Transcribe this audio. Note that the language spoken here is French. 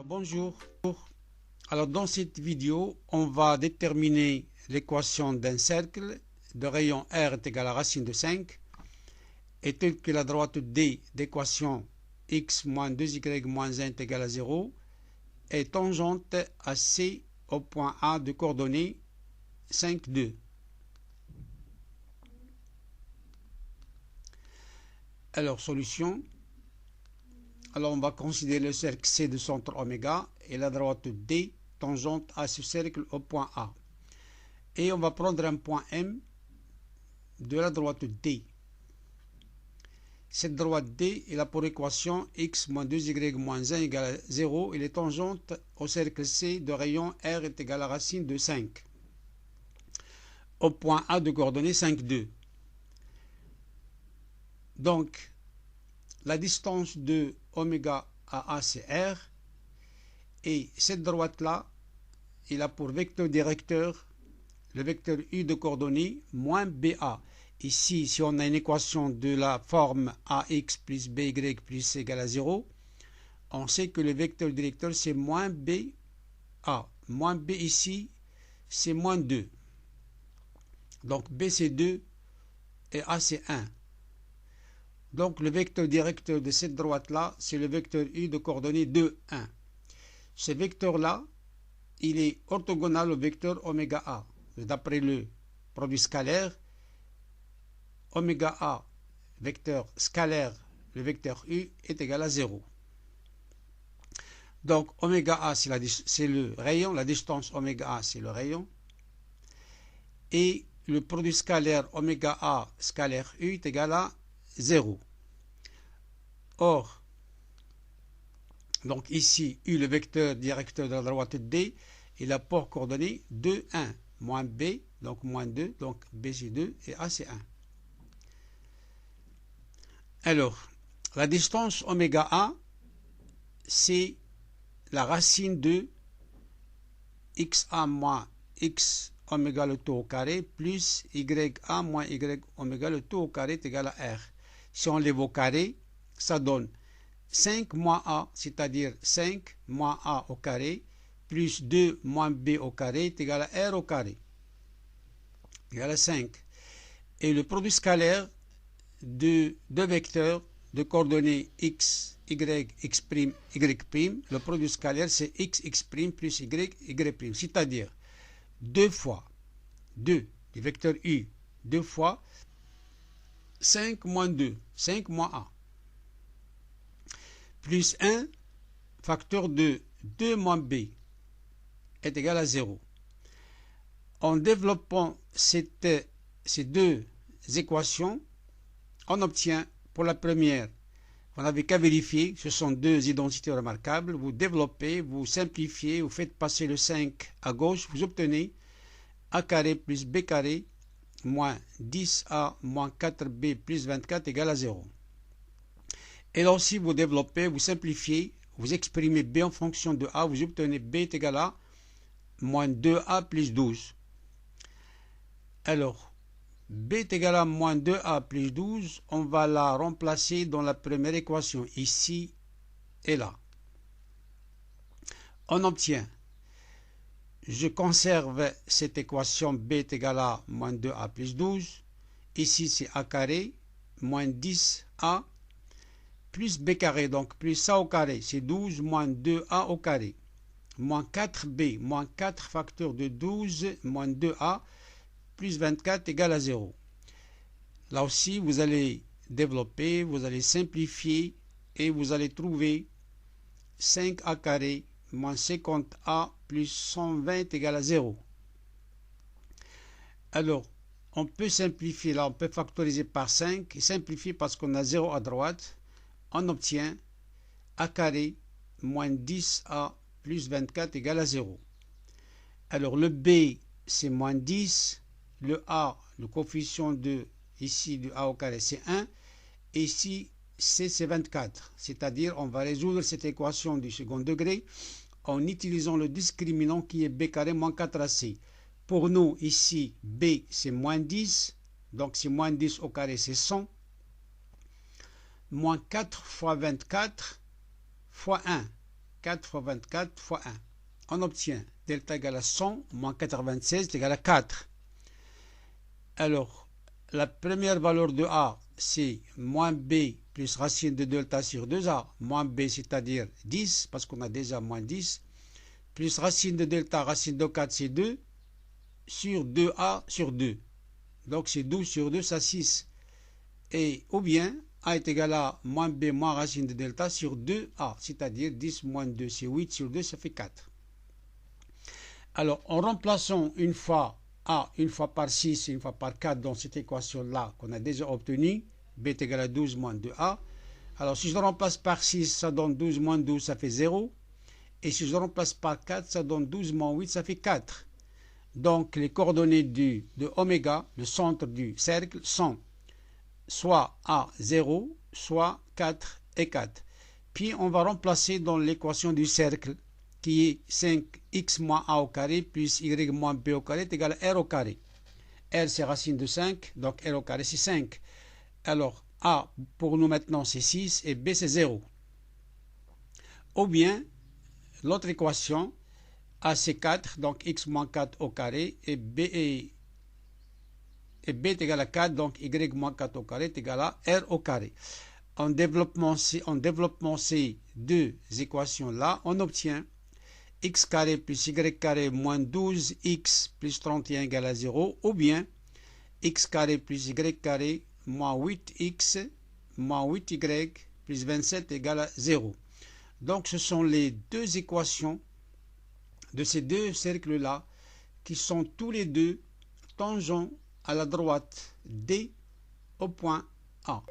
Bonjour. Alors dans cette vidéo, on va déterminer l'équation d'un cercle de rayon R est égal à racine de 5 et tel que la droite D d'équation x moins 2y moins 1 est égal à 0 est tangente à C au point A de coordonnées 5, 2. Alors solution. Alors on va considérer le cercle C de centre oméga et la droite D tangente à ce cercle au point A. Et on va prendre un point M de la droite D. Cette droite D est là pour équation x moins 2y moins 1 égale à 0 et les tangentes au cercle C de rayon R est égal à racine de 5 au point A de coordonnées 5, 2. Donc la distance de oméga à A c'est R et cette droite là il a pour vecteur directeur le vecteur U de coordonnées moins BA. Ici, si on a une équation de la forme AX plus BY plus C égale à 0, on sait que le vecteur directeur c'est moins BA. Moins B ici, c'est moins 2. Donc B c'est 2 et A c'est 1. Donc le vecteur directeur de cette droite-là, c'est le vecteur U de coordonnées 2, 1. Ce vecteur-là, il est orthogonal au vecteur oméga A. D'après le produit scalaire, oméga A, vecteur scalaire, le vecteur U est égal à 0. Donc oméga A, c'est le rayon, la distance oméga A, c'est le rayon. Et le produit scalaire oméga A scalaire U est égal à 0. Or, donc ici, U, le vecteur directeur de la droite D, il a pour coordonnées 2, 1, moins B, donc moins 2, donc B c'est 2 et A c'est 1. Alors, la distance oméga A, c'est la racine de XA moins X oméga le tout au carré plus YA moins Y oméga le tout au carré est égal à R. Si on lève au carré, ça donne 5 moins A, c'est-à-dire 5 moins A au carré, plus 2 moins B au carré est égal à R au carré, égal à 5. Et le produit scalaire de deux vecteurs de coordonnées x, y, x', y', le produit scalaire c'est x, x' plus y, y', c'est-à-dire 2 fois 2, le vecteur U, 2 fois 5 moins 2, 5 moins A, plus 1, facteur de 2 moins B est égal à 0. En développant ces deux équations, on obtient pour la première, vous n'avez qu'à vérifier, ce sont deux identités remarquables, vous développez, vous simplifiez, vous faites passer le 5 à gauche, vous obtenez A carré plus B carré moins 10A moins 4B plus 24 égale à 0. Et là aussi, vous développez, vous simplifiez, vous exprimez B en fonction de A, vous obtenez B est égal à moins 2A plus 12. Alors, B est égal à moins 2A plus 12, on va la remplacer dans la première équation, ici et là. On obtient, je conserve cette équation B est égal à moins 2A plus 12, ici c'est A carré, moins 10A, plus B carré, donc plus A au carré, c'est 12 moins 2A au carré, moins 4B, moins 4 facteur de 12, moins 2A, plus 24 égale à 0. Là aussi, vous allez développer, vous allez simplifier et vous allez trouver 5A carré moins 50A plus 120 égale à 0. Alors, on peut simplifier, là on peut factoriser par 5 et simplifier parce qu'on a 0 à droite. On obtient A carré moins 10A plus 24 égale à 0. Alors le B c'est moins 10, le A, le coefficient de ici du A au carré c'est 1, et ici C, c'est 24. C'est-à-dire, on va résoudre cette équation du second degré en utilisant le discriminant qui est B carré moins 4AC. Pour nous, ici, B, c'est moins 10. Donc, c'est moins 10 au carré, c'est 100. Moins 4 fois 24 fois 1. 4 fois 24 fois 1. On obtient delta égale à 100 moins 96 égale à 4. Alors, la première valeur de A, c'est moins B plus racine de delta sur 2A. Moins B, c'est-à-dire 10, parce qu'on a déjà moins 10. Plus racine de delta, racine de 4, c'est 2. Sur 2A sur 2. Donc, c'est 12 sur 2, ça 6. Et, ou bien, A est égal à moins B moins racine de delta sur 2A. C'est-à-dire 10 moins 2, c'est 8 sur 2, ça fait 4. Alors, en remplaçant une fois A, une fois par 6 et une fois par 4 dans cette équation-là qu'on a déjà obtenue, B est égal à 12 moins 2A. Alors, si je le remplace par 6, ça donne 12 moins 12, ça fait 0. Et si je le remplace par 4, ça donne 12 moins 8, ça fait 4. Donc, les coordonnées de oméga, le centre du cercle, sont soit A, 0, soit 4 et 4. Puis, on va remplacer dans l'équation du cercle, qui est 5x moins a au carré plus y moins b au carré est égal à r au carré. R, c'est racine de 5, donc r au carré, c'est 5. Alors, a, pour nous maintenant, c'est 6 et b, c'est 0. Ou bien, l'autre équation, a, c'est 4, donc x moins 4 au carré, et b est égal à 4, donc y moins 4 au carré est égal à r au carré. En développement ces deux équations-là, on obtient x carré plus y carré moins 12x plus 31 égale à 0, ou bien x carré plus y carré moins 8x moins 8y plus 27 égale à 0. Donc ce sont les deux équations de ces deux cercles-là qui sont tous les deux tangents à la droite D au point A.